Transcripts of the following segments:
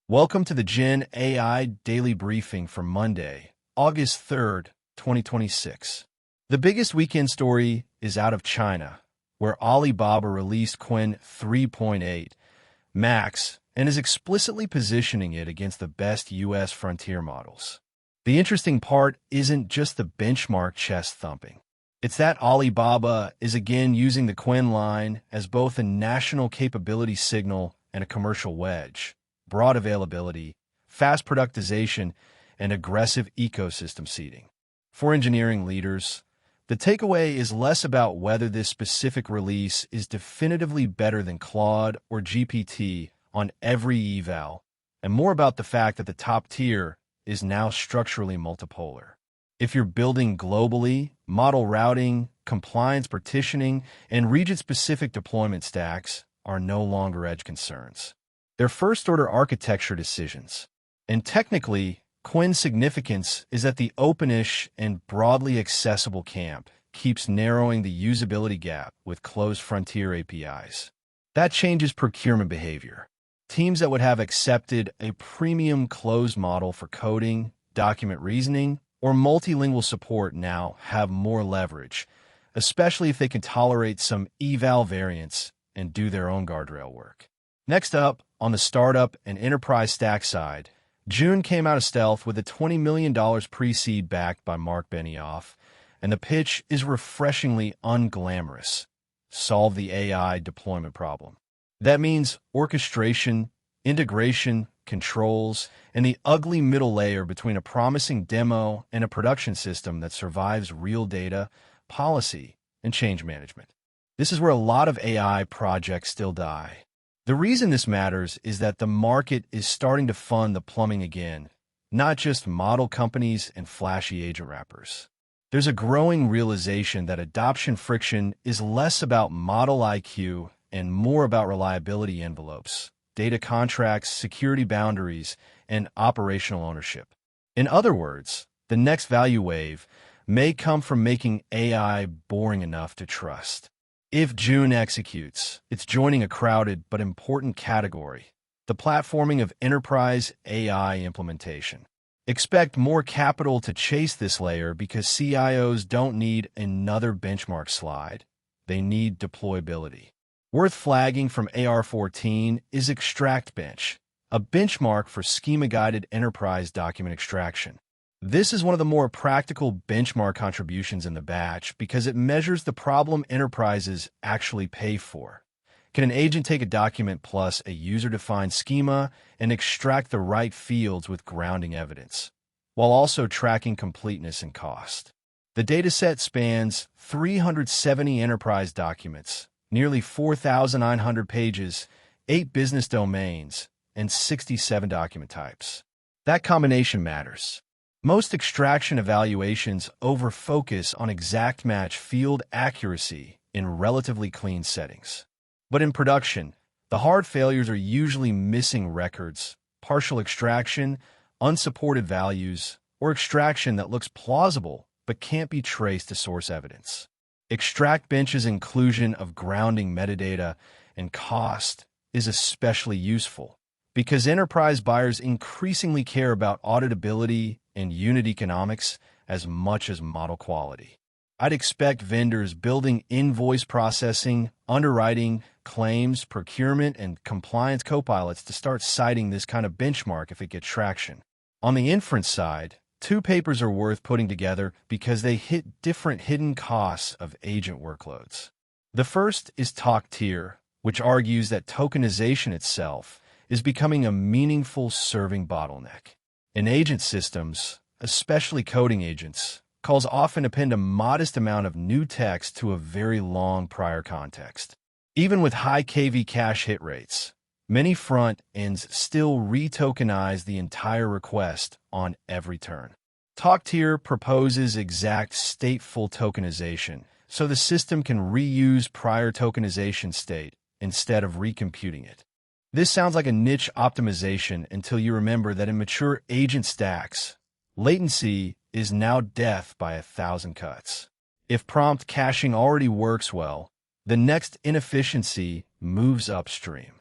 Welcome to the Gen AI Daily Briefing for Monday, August 3rd, 2026. The biggest weekend story is out of China, where Alibaba released Qwen 3.8 Max and is explicitly positioning it against the best U.S. frontier models. The interesting part isn't just the benchmark chest thumping. It's that Alibaba is again using the Qwen line as both a national capability signal and a commercial wedge. Broad availability, fast productization, and aggressive ecosystem seeding. For engineering leaders, the takeaway is less about whether this specific release is definitively better than Claude or GPT on every eval, and more about the fact that the top tier is now structurally multipolar. If you're building globally, model routing, compliance partitioning, and region-specific deployment stacks are no longer edge concerns. They're first-order architecture decisions. And technically, Qwen's significance is that the openish and broadly accessible camp keeps narrowing the usability gap with closed frontier APIs. That changes procurement behavior. Teams that would have accepted a premium closed model for coding, document reasoning, or multilingual support now have more leverage, especially if they can tolerate some eval variants and do their own guardrail work. Next up, on the startup and enterprise stack side, June came out of stealth with a $20 million pre-seed backed by Mark Benioff, and the pitch is refreshingly unglamorous. Solve the AI deployment problem. That means orchestration, integration, controls, and the ugly middle layer between a promising demo and a production system that survives real data, policy, and change management. This is where a lot of AI projects still die. The reason this matters is that the market is starting to fund the plumbing again, not just model companies and flashy agent wrappers. There's a growing realization that adoption friction is less about model IQ and more about reliability envelopes, data contracts, security boundaries, and operational ownership. In other words, the next value wave may come from making AI boring enough to trust. If June executes, it's joining a crowded but important category, the platforming of enterprise AI implementation. Expect more capital to chase this layer because CIOs don't need another benchmark slide. They need deployability. Worth flagging from AR14 is ExtractBench, a benchmark for schema-guided enterprise document extraction. This is one of the more practical benchmark contributions in the batch because it measures the problem enterprises actually pay for. Can an agent take a document plus a user-defined schema and extract the right fields with grounding evidence, while also tracking completeness and cost? The dataset spans 370 enterprise documents, nearly 4,900 pages, 8 business domains, and 67 document types. That combination matters. Most extraction evaluations over-focus on exact match field accuracy in relatively clean settings. But in production, the hard failures are usually missing records, partial extraction, unsupported values, or extraction that looks plausible but can't be traced to source evidence. ExtractBench's inclusion of grounding metadata and cost is especially useful because enterprise buyers increasingly care about auditability and unit economics as much as model quality. I'd expect vendors building invoice processing, underwriting, claims, procurement, and compliance copilots to start citing this kind of benchmark if it gets traction. On the inference side, 2 papers are worth putting together because they hit different hidden costs of agent workloads. The first is TokTier, which argues that tokenization itself is becoming a meaningful serving bottleneck. In agent systems, especially coding agents, calls often append a modest amount of new text to a very long prior context. Even with high KV cache hit rates, many front ends still retokenize the entire request on every turn. TokTier proposes exact stateful tokenization, so the system can reuse prior tokenization state instead of recomputing it. This sounds like a niche optimization until you remember that in mature agent stacks, latency is now death by 1,000 cuts. If prompt caching already works well, the next inefficiency moves upstream.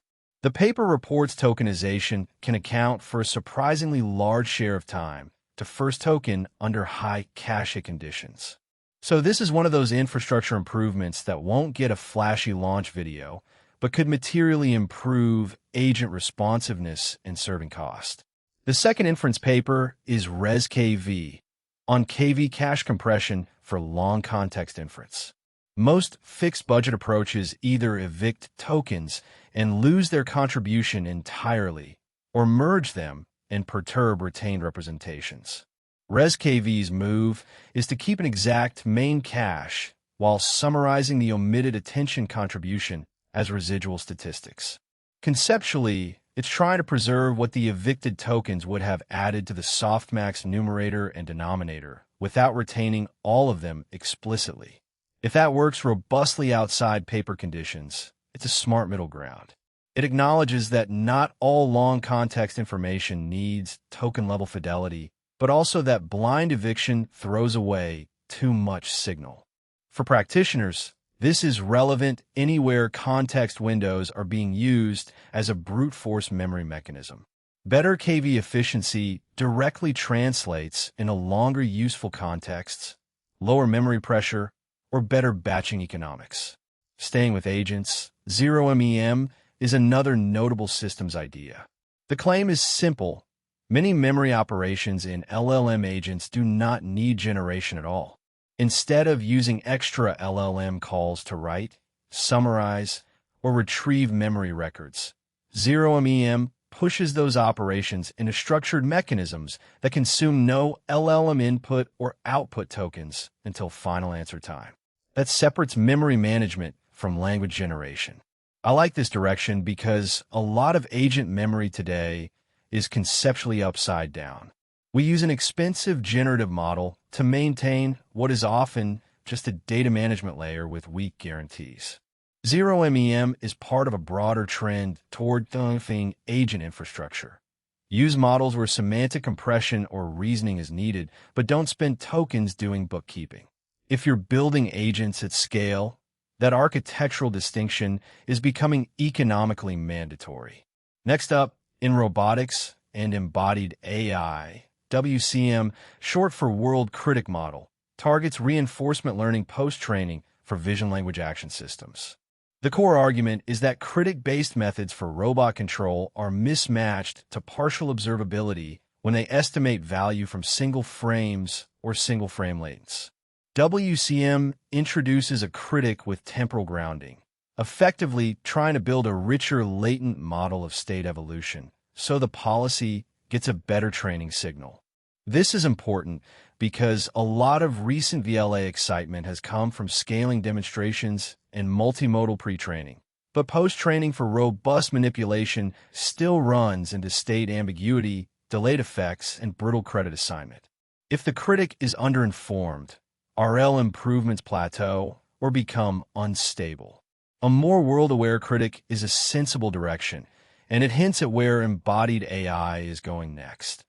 The paper reports tokenization can account for a surprisingly large share of time to first token under high cache conditions. So this is one of those infrastructure improvements that won't get a flashy launch video, but could materially improve agent responsiveness and serving cost. The second inference paper is ResKV on KV cache compression for long context inference. Most fixed budget approaches either evict tokens and lose their contribution entirely, or merge them and perturb retained representations. ResKV's move is to keep an exact main cache while summarizing the omitted attention contribution as residual statistics. Conceptually, it's trying to preserve what the evicted tokens would have added to the softmax numerator and denominator without retaining all of them explicitly. If that works robustly outside paper conditions, it's a smart middle ground. It acknowledges that not all long context information needs token-level fidelity, but also that blind eviction throws away too much signal. For practitioners, this is relevant anywhere context windows are being used as a brute force memory mechanism. Better KV efficiency directly translates into longer useful contexts, lower memory pressure, or better batching economics. Staying with agents, zero MEM is another notable systems idea. The claim is simple. Many memory operations in LLM agents do not need generation at all. Instead of using extra LLM calls to write, summarize, or retrieve memory records, zero MEM pushes those operations into structured mechanisms that consume no LLM input or output tokens until final answer time. That separates memory management from language generation. I like this direction because a lot of agent memory today is conceptually upside down. We use an expensive generative model to maintain what is often just a data management layer with weak guarantees. Zero MEM is part of a broader trend toward thinking agent infrastructure. Use models where semantic compression or reasoning is needed, but don't spend tokens doing bookkeeping. If you're building agents at scale, that architectural distinction is becoming economically mandatory. Next up, in robotics and embodied AI, WCM, short for World Critic Model, targets reinforcement learning post-training for vision language action systems. The core argument is that critic-based methods for robot control are mismatched to partial observability when they estimate value from single frames or single frame latents. WCM introduces a critic with temporal grounding, effectively trying to build a richer latent model of state evolution, so the policy gets a better training signal. This is important because a lot of recent VLA excitement has come from scaling demonstrations and multimodal pre-training, but post-training for robust manipulation still runs into state ambiguity, delayed effects, and brittle credit assignment. If the critic is underinformed, RL improvements plateau or become unstable. A more world-aware critic is a sensible direction, and it hints at where embodied AI is going next.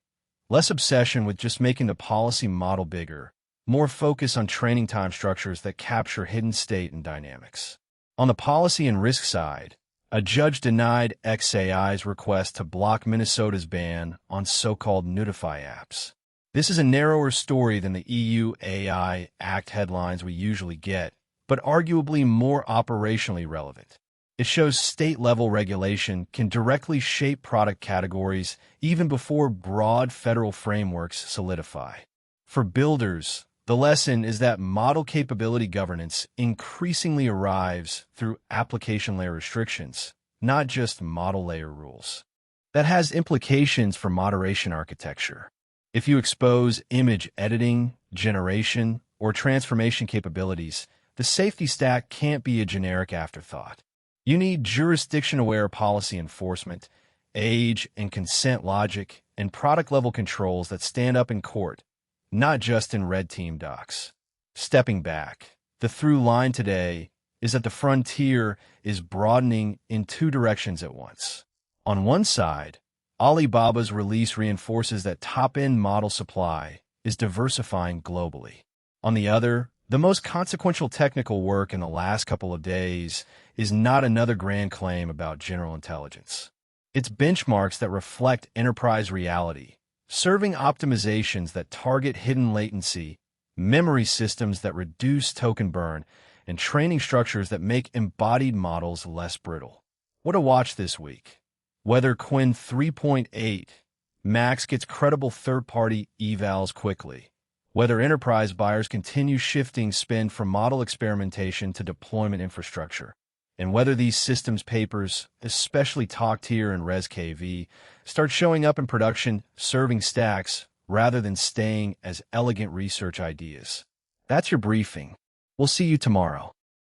Less obsession with just making the policy model bigger, more focus on training time structures that capture hidden state and dynamics. On the policy and risk side, a judge denied XAI's request to block Minnesota's ban on so-called Notify apps. This is a narrower story than the EU AI Act headlines we usually get, but arguably more operationally relevant. It shows state-level regulation can directly shape product categories even before broad federal frameworks solidify. For builders, the lesson is that model capability governance increasingly arrives through application layer restrictions, not just model layer rules. That has implications for moderation architecture. If you expose image editing, generation, or transformation capabilities, the safety stack can't be a generic afterthought. You need jurisdiction-aware policy enforcement, age and consent logic, and product-level controls that stand up in court, not just in red team docs. Stepping back, the through line today is that the frontier is broadening in two directions at once. On one side, Alibaba's release reinforces that top-end model supply is diversifying globally. On the other, The most consequential technical work in the last couple of days is not another grand claim about general intelligence. It's benchmarks that reflect enterprise reality, serving optimizations that target hidden latency, memory systems that reduce token burn, and training structures that make embodied models less brittle. What to watch this week? Whether Qwen 3.8 Max gets credible third-party evals quickly. Whether enterprise buyers continue shifting spend from model experimentation to deployment infrastructure. And whether these systems papers, especially TokTier and ResKV, start showing up in production, serving stacks, rather than staying as elegant research ideas. That's your briefing. We'll see you tomorrow.